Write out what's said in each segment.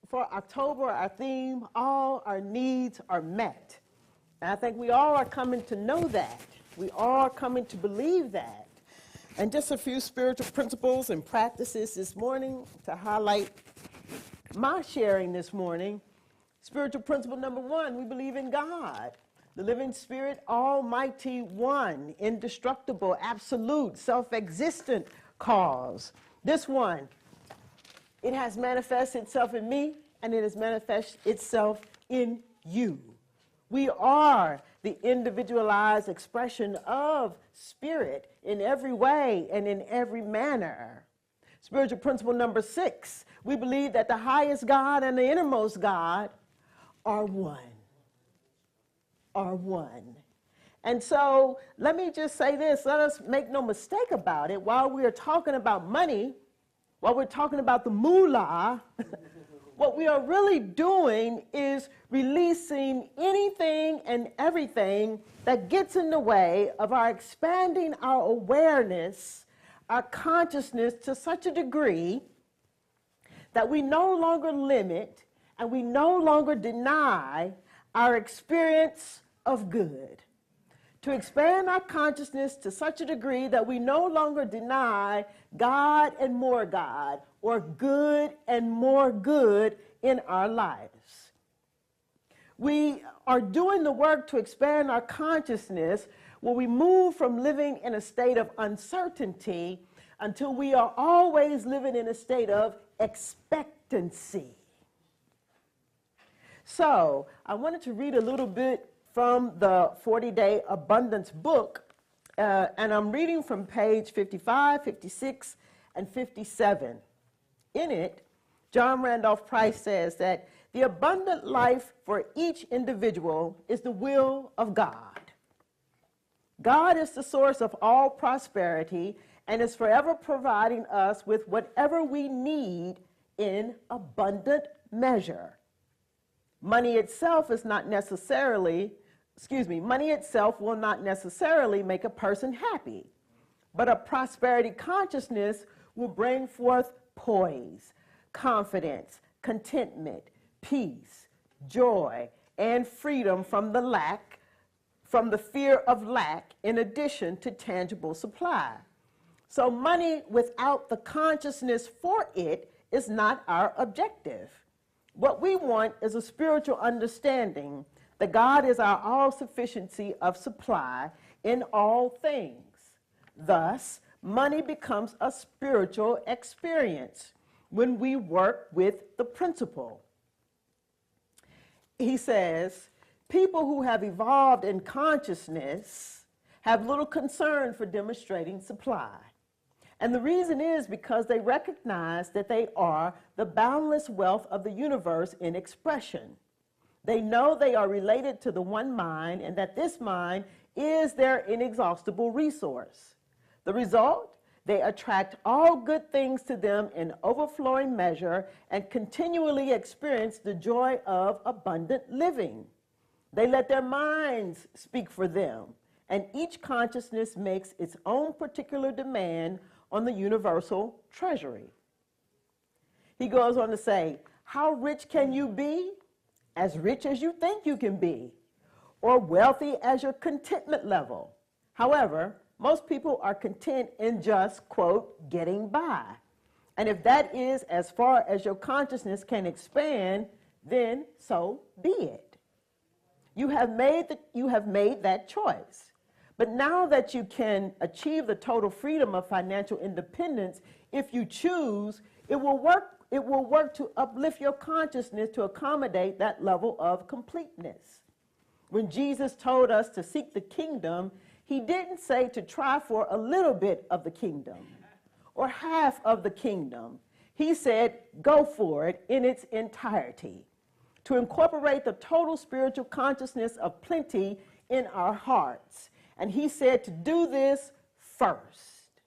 for October, our theme, all our needs are met. And I think we all are coming to know that. We all are coming to believe that. And just a few spiritual principles and practices this morning to highlight my sharing this morning. Spiritual principle number one, we believe in God, the living spirit, almighty one, indestructible, absolute, self-existent cause. This one, it has manifested itself in me, and it has manifested itself in you. We are the individualized expression of spirit in every way and in every manner. Spiritual principle number 6, we believe that the highest God and the innermost God are one. Are one. And so let me just say this, let us make no mistake about it. While we are talking about money, while we're talking about the moolah, what we are really doing is releasing anything and everything that gets in the way of our expanding our awareness, our consciousness to such a degree that we no longer limit and we no longer deny our experience of good. To expand our consciousness to such a degree that we no longer deny God and more God, or good and more good in our lives. We are doing the work to expand our consciousness where we move from living in a state of uncertainty until we are always living in a state of expectancy. So I wanted to read a little bit from the 40-Day Abundance book, and I'm reading from page 55, 56, and 57. In it, John Randolph Price says that the abundant life for each individual is the will of God. God is the source of all prosperity and is forever providing us with whatever we need in abundant measure. Money itself will not necessarily make a person happy, but a prosperity consciousness will bring forth poise, confidence, contentment, peace, joy, and freedom from the fear of lack, in addition to tangible supply. So money without the consciousness for it is not our objective. What we want is a spiritual understanding that God is our all-sufficiency of supply in all things. Thus, money becomes a spiritual experience when we work with the principle. He says, people who have evolved in consciousness have little concern for demonstrating supply. And the reason is because they recognize that they are the boundless wealth of the universe in expression. They know they are related to the one mind and that this mind is their inexhaustible resource. The result? They attract all good things to them in overflowing measure and continually experience the joy of abundant living. They let their minds speak for them, and each consciousness makes its own particular demand on the universal treasury. He goes on to say, how rich can you be? As rich as you think you can be, or wealthy as your contentment level. However, most people are content in just, quote, getting by. And if that is as far as your consciousness can expand, then so be it. You have made that choice. But now that you can achieve the total freedom of financial independence, if you choose, it will work to uplift your consciousness to accommodate that level of completeness. When Jesus told us to seek the kingdom, he didn't say to try for a little bit of the kingdom or half of the kingdom. He said, go for it in its entirety, to incorporate the total spiritual consciousness of plenty in our hearts. And he said to do this first.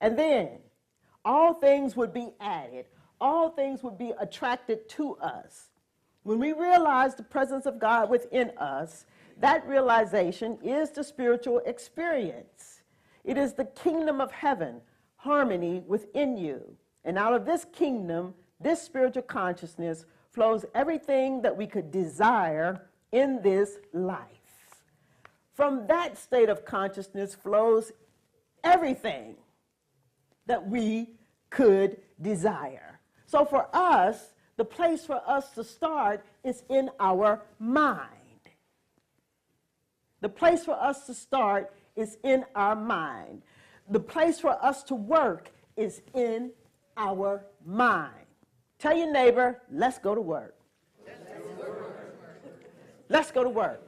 And then all things would be added. All things would be attracted to us. When we realize the presence of God within us, that realization is the spiritual experience. It is the kingdom of heaven, harmony within you. And out of this kingdom, this spiritual consciousness flows everything that we could desire in this life. From that state of consciousness flows everything that we could desire. So for us, the place for us to start is in our mind. The place for us to start is in our mind. The place for us to work is in our mind. Tell your neighbor, let's go to work. Let's go to work.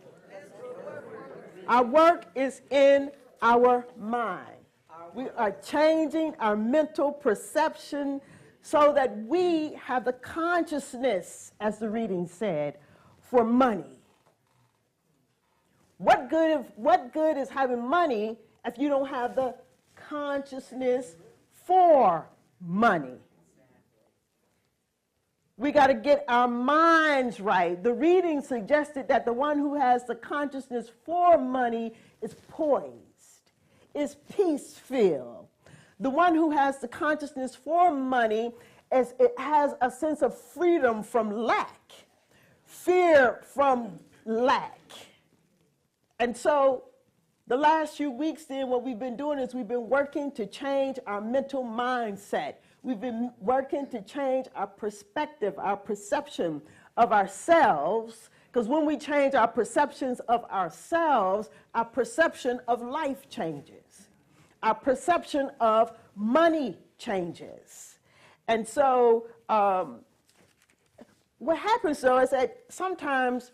Our work is in our mind. We are changing our mental perception so that we have the consciousness, as the reading said, for money. What good is having money if you don't have the consciousness for money? We got to get our minds right. The reading suggested that the one who has the consciousness for money is poised, is peace-filled. The one who has the consciousness for money it has a sense of freedom from lack, fear from lack. And so the last few weeks then, what we've been doing is we've been working to change our mental mindset. We've been working to change our perspective, our perception of ourselves, because when we change our perceptions of ourselves, our perception of life changes. Our perception of money changes. And so what happens, though, is that sometimes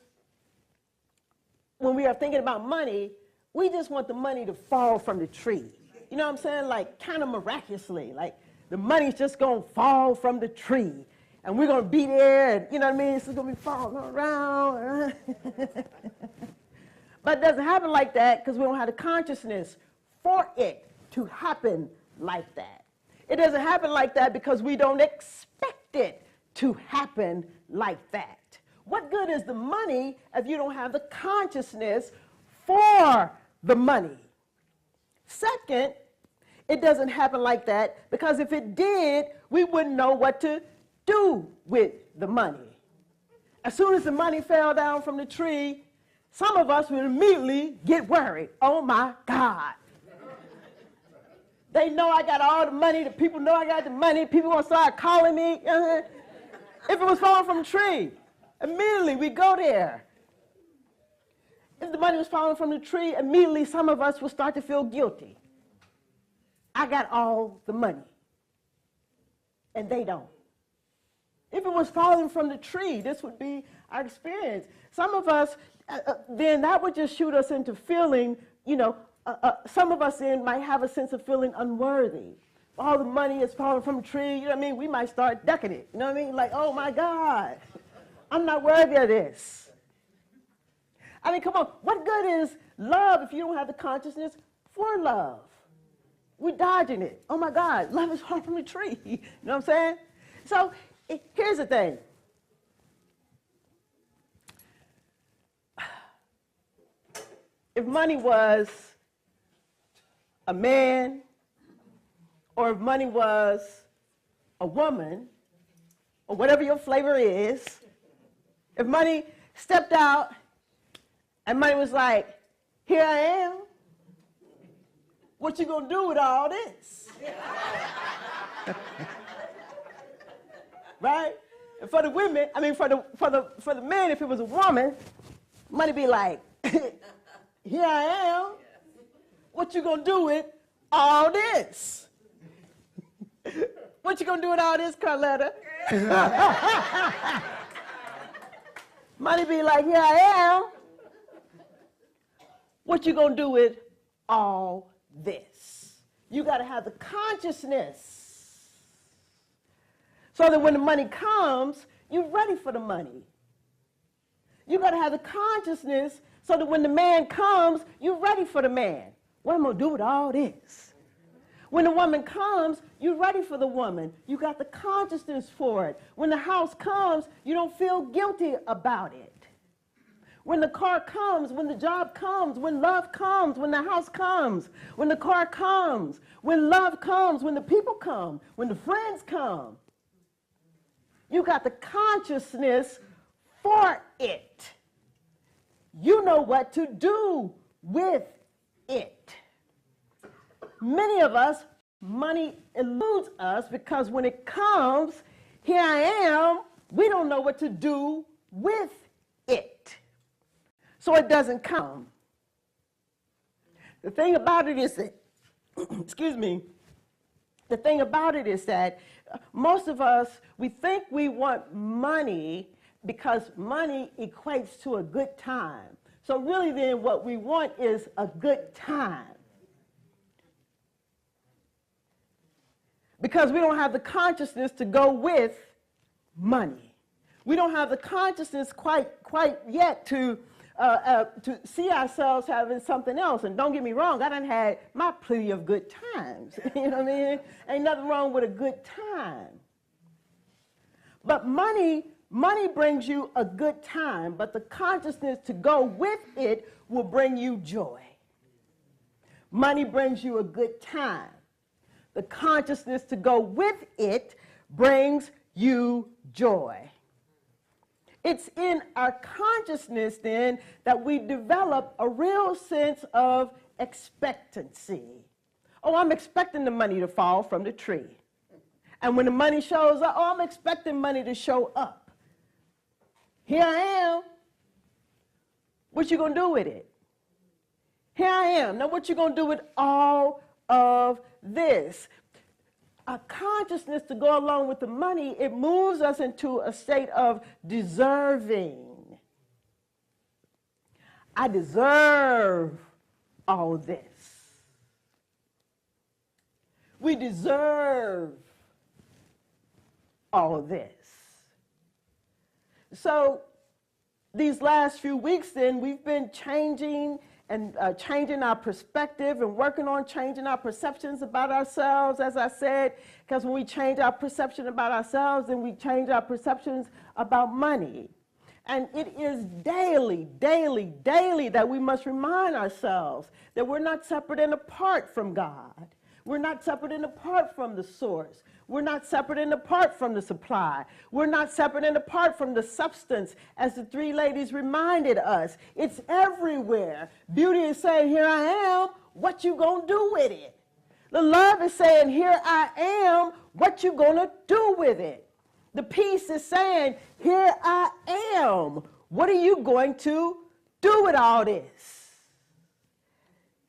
when we are thinking about money, we just want the money to fall from the tree. You know what I'm saying? Like, kind of miraculously. Like, the money's just going to fall from the tree. And we're going to be there, and, you know what I mean? It's going to be falling around. But it doesn't happen like that because we don't have the consciousness for it to happen like that. It doesn't happen like that because we don't expect it to happen like that. What good is the money if you don't have the consciousness for the money? Second, it doesn't happen like that because if it did, we wouldn't know what to do with the money. As soon as the money fell down from the tree, some of us would immediately get worried. Oh my God. They know I got all the money. The people know I got the money. People going to start calling me. If it was falling from a tree, immediately we go there. If the money was falling from the tree, immediately some of us will start to feel guilty. I got all the money, and they don't. If it was falling from the tree, this would be our experience. Some of us, then that would just shoot us into feeling, some of us then might have a sense of feeling unworthy. All the money is falling from the tree, you know what I mean? We might start ducking it, you know what I mean? Like, oh my God, I'm not worthy of this. I mean, come on, what good is love if you don't have the consciousness for love? We're dodging it. Oh my God, love is falling from the tree. You know what I'm saying? So here's the thing. If money was a man, or if money was a woman, or whatever your flavor is, if money stepped out and money was like, here I am, what you gonna do with all this? Right? And for the women, I mean for the men, if it was a woman, money be like, here I am. What you gonna do with all this? What you gonna do with all this, Carletta? Money be like, here I am. What you gonna do with all this? You gotta have the consciousness so that when the money comes, you're ready for the money. You gotta have the consciousness so that when the man comes, you're ready for the man. What am I gonna do with all this? When the woman comes, you're ready for the woman. You got the consciousness for it. When the house comes, you don't feel guilty about it. When the car comes, when the job comes, when love comes, when the house comes, when the car comes, when love comes, when the people come, when the friends come, You got the consciousness for it. You know what to do with it. Many of us, money eludes us because when it comes, here I am, we don't know what to do with it. So it doesn't come. The thing about it is that, excuse me, the thing about it is that most of us, we think we want money because money equates to a good time. So really then what we want is a good time. Because we don't have the consciousness to go with money. We don't have the consciousness quite yet to see ourselves having something else. And don't get me wrong, I done had my plenty of good times. You know what I mean? Ain't nothing wrong with a good time. But money brings you a good time, but the consciousness to go with it will bring you joy. Money brings you a good time. The consciousness to go with it brings you joy. It's in our consciousness then that we develop a real sense of expectancy. Oh, I'm expecting the money to fall from the tree. And when the money shows up, oh, I'm expecting money to show up. Here I am. What you gonna do with it? Here I am. Now what you gonna do with all of this? A consciousness to go along with the money, it moves us into a state of deserving. I deserve all this. We deserve all this. So these last few weeks then, we've been changing our perspective and working on changing our perceptions about ourselves, as I said, because when we change our perception about ourselves, then we change our perceptions about money. And it is daily that we must remind ourselves that we're not separate and apart from God. We're not separate and apart from the source. We're not separate and apart from the supply. We're not separate and apart from the substance, as the three ladies reminded us. It's everywhere. Beauty is saying, here I am, what you gonna do with it? The love is saying, here I am, what you gonna do with it? The peace is saying, here I am, what are you going to do with all this?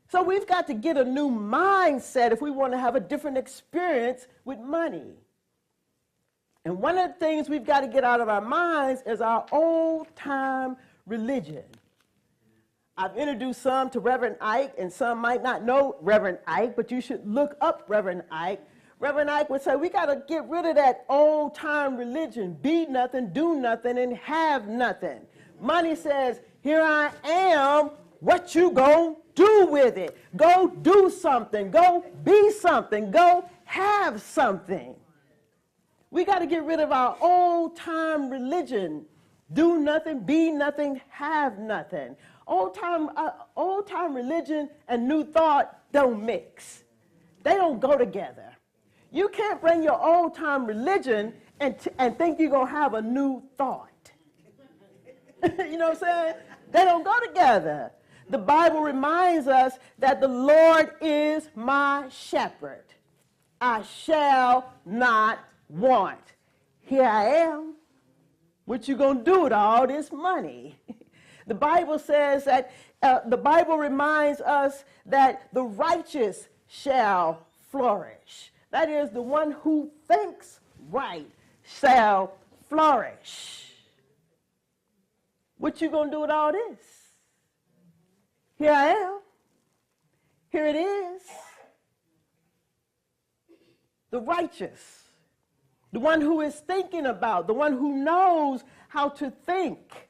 So we've got to get a new mindset if we want to have a different experience with money. And one of the things we've got to get out of our minds is our old-time religion. I've introduced some to Reverend Ike, and some might not know Reverend Ike, but you should look up Reverend Ike. Reverend Ike would say, we got to get rid of that old-time religion, be nothing, do nothing, and have nothing. Money says, here I am, what you gonna do with it? Go do something, go be something, go have something. We got to get rid of our old-time religion. Do nothing, be nothing, have nothing. Old-time religion and new thought don't mix. They don't go together. You can't bring your old-time religion and think you're going to have a new thought. You know what I'm saying? They don't go together. The Bible reminds us that the Lord is my shepherd. I shall not want. Here I am. What you gonna do with all this money? The Bible says that, the Bible reminds us that the righteous shall flourish. That is, the one who thinks right shall flourish. What you gonna do with all this? Here I am. Here it is. The righteous. The one who is thinking about, the one who knows how to think.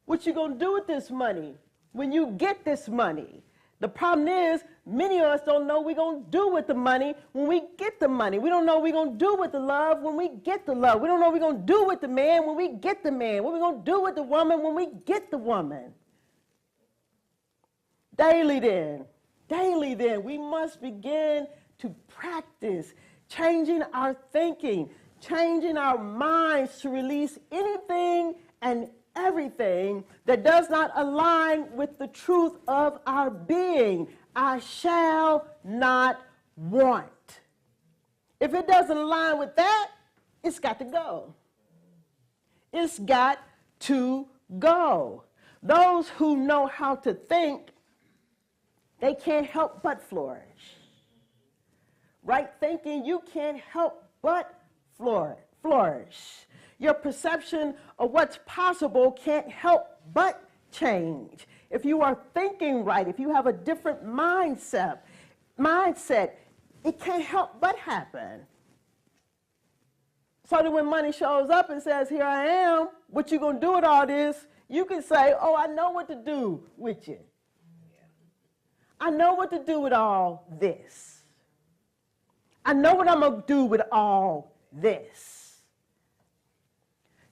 What you going to do with this money when you get this money? The problem is, many of us don't know what we're going to do with the money when we get the money. We don't know what we're going to do with the love when we get the love. We don't know what we're going to do with the man when we get the man. What we're going to do with the woman when we get the woman. Daily then, we must begin to practice changing our thinking, changing our minds to release anything and everything that does not align with the truth of our being. I shall not want. If it doesn't align with that, it's got to go. It's got to go. Those who know how to think, they can't help but flourish. Right thinking, you can't help but flourish. Your perception of what's possible can't help but change. If you are thinking right, if you have a different mindset, it can't help but happen. So that when money shows up and says, here I am, what you going to do with all this? You can say, oh, I know what to do with you. I know what to do with all this. I know what I'm going to do with all this.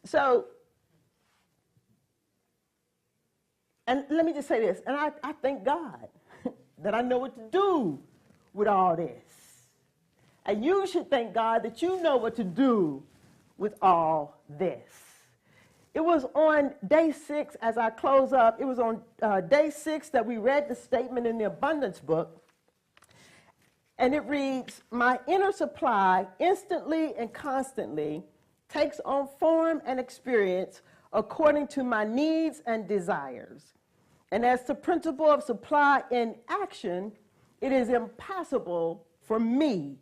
So, and let me just say this, and I thank God that I know what to do with all this. And you should thank God that you know what to do with all this. It was on day 6, as I close up, it was on day 6 that we read the statement in the abundance book. And it reads, my inner supply instantly and constantly takes on form and experience according to my needs and desires. And as the principle of supply in action, it is impossible for me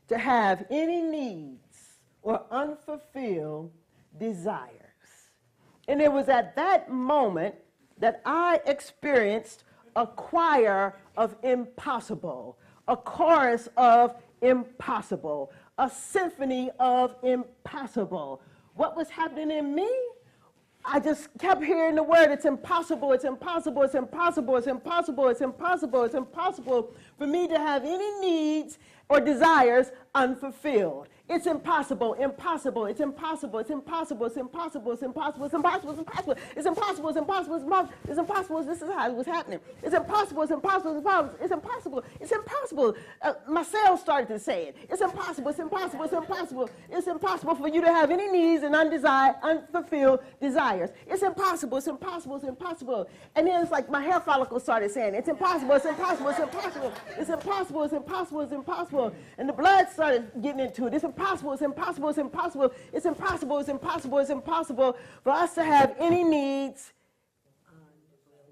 to have any needs or unfulfilled desires. And it was at that moment that I experienced a choir of impossible, a chorus of impossible, a symphony of impossible. What was happening in me? I just kept hearing the word, it's impossible, it's impossible, it's impossible, it's impossible, it's impossible, it's impossible for me to have any needs or desires unfulfilled. It's impossible, impossible, it's impossible, it's impossible, it's impossible, it's impossible, it's impossible, it's impossible, it's impossible, it's impossible, it's impossible, it's impossible, this is how it was happening. It's impossible, it's impossible, it's impossible, it's impossible, it's impossible. My cells started to say it. It's impossible, it's impossible, it's impossible, it's impossible for you to have any needs and unfulfilled desires. It's impossible, it's impossible, it's impossible. And then it's like my hair follicles started saying, it's impossible, it's impossible, it's impossible, it's impossible, it's impossible, it's impossible. And the blood started getting into it. It's impossible, it's impossible, it's impossible, it's impossible, it's impossible, it's impossible for us to have any needs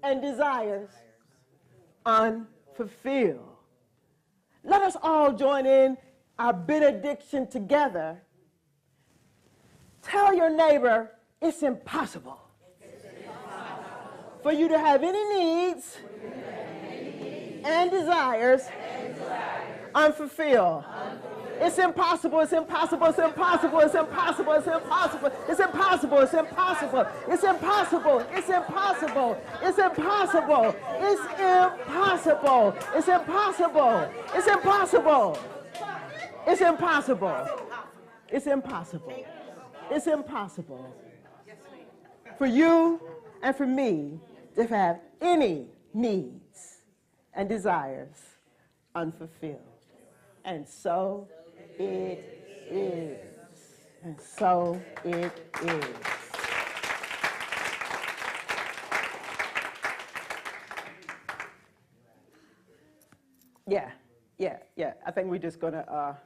and desires unfulfilled. Let us all join in our benediction together. Tell your neighbor, it's impossible for you to have any needs and desires unfulfilled. It's impossible, it's impossible, it's impossible, it's impossible, it's impossible, it's impossible, it's impossible, it's impossible, it's impossible, it's impossible, it's impossible, it's impossible, it's impossible, it's impossible, it's impossible, it's impossible for you and for me to have any needs and desires unfulfilled. And so it is. And so it is. Yeah. I think we're just going to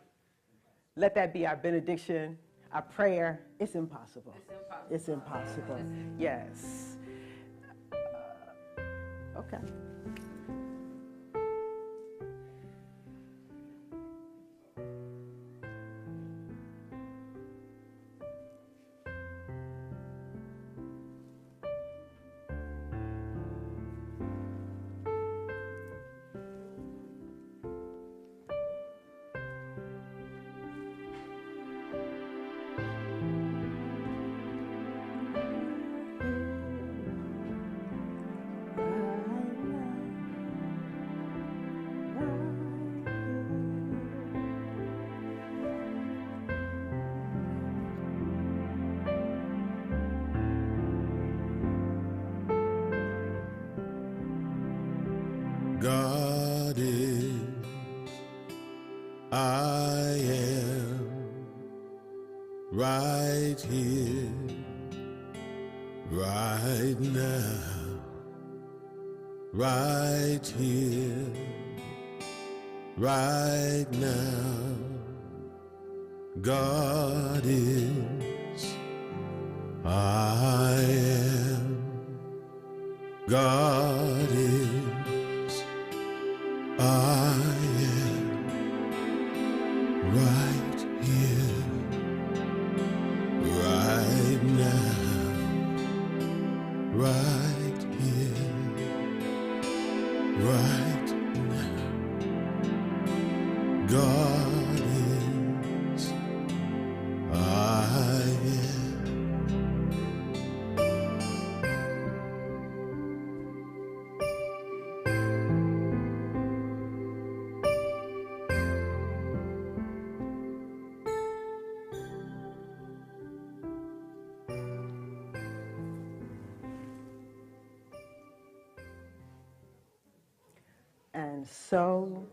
let that be our benediction, our prayer. It's impossible. It's impossible. Yes. Okay. God is, I am. right here, right now, right here, right now. God is, I am. God is, I am. Right here, right now, right here, right now. God is, I am. And so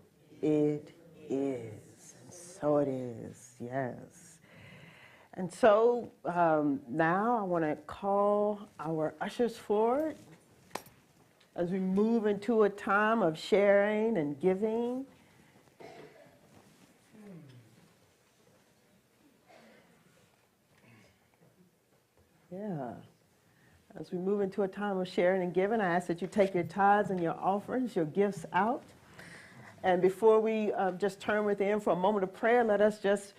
it is. And so it is, yes. And so now I want to call our ushers forward as we move into a time of sharing and giving. Yeah. As we move into a time of sharing and giving, I ask that you take your tithes and your offerings, your gifts out. And before we just turn within for a moment of prayer, let us just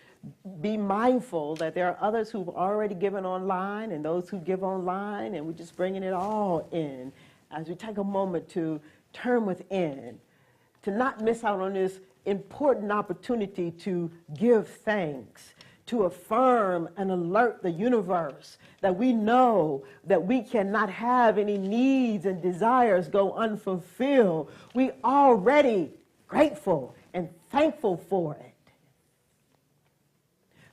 be mindful that there are others who've already given online and those who give online, and we're just bringing it all in as we take a moment to turn within, to not miss out on this important opportunity to give thanks, to affirm and alert the universe that we know that we cannot have any needs and desires go unfulfilled. We already grateful and thankful for it.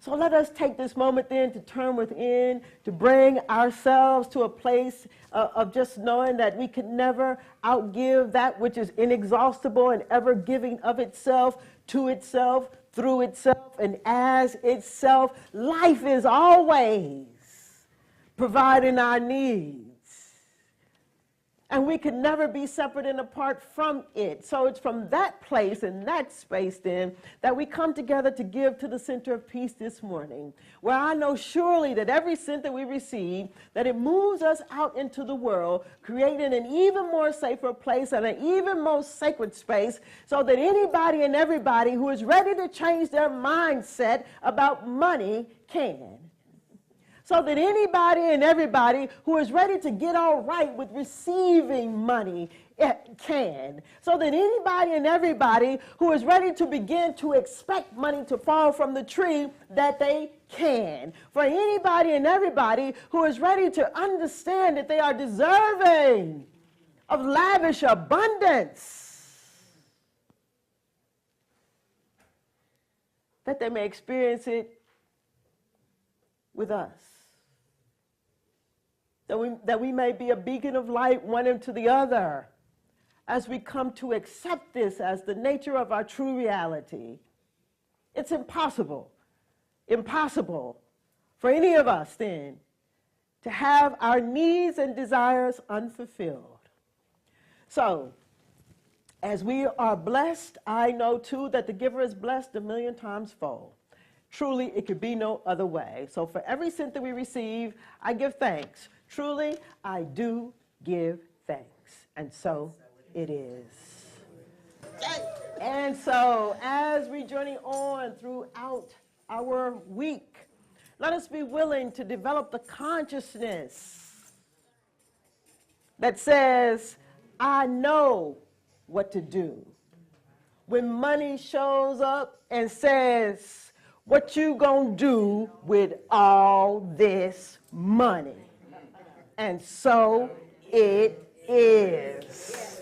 So let us take this moment then to turn within, to bring ourselves to a place of just knowing that we can never outgive that which is inexhaustible and ever giving of itself, to itself, through itself, and as itself. Life is always providing our needs. And we can never be separate and apart from it. So it's from that place and that space then that we come together to give to the Center of Peace this morning, where I know surely that every cent that we receive, that it moves us out into the world, creating an even more safer place and an even more sacred space, so that anybody and everybody who is ready to change their mindset about money can. So that anybody and everybody who is ready to get all right with receiving money can. So that anybody and everybody who is ready to begin to expect money to fall from the tree, that they can. For anybody and everybody who is ready to understand that they are deserving of lavish abundance, that they may experience it with us. That we may be a beacon of light one into the other as we come to accept this as the nature of our true reality. It's impossible for any of us then to have our needs and desires unfulfilled. So, as we are blessed, I know too that the giver is blessed 1,000,000 times fold. Truly, it could be no other way. So for every cent that we receive, I give thanks. Truly, I do give thanks. And so it is. And so, as we journey on throughout our week, let us be willing to develop the consciousness that says, I know what to do. When money shows up and says, what you gonna do with all this money? And so it is.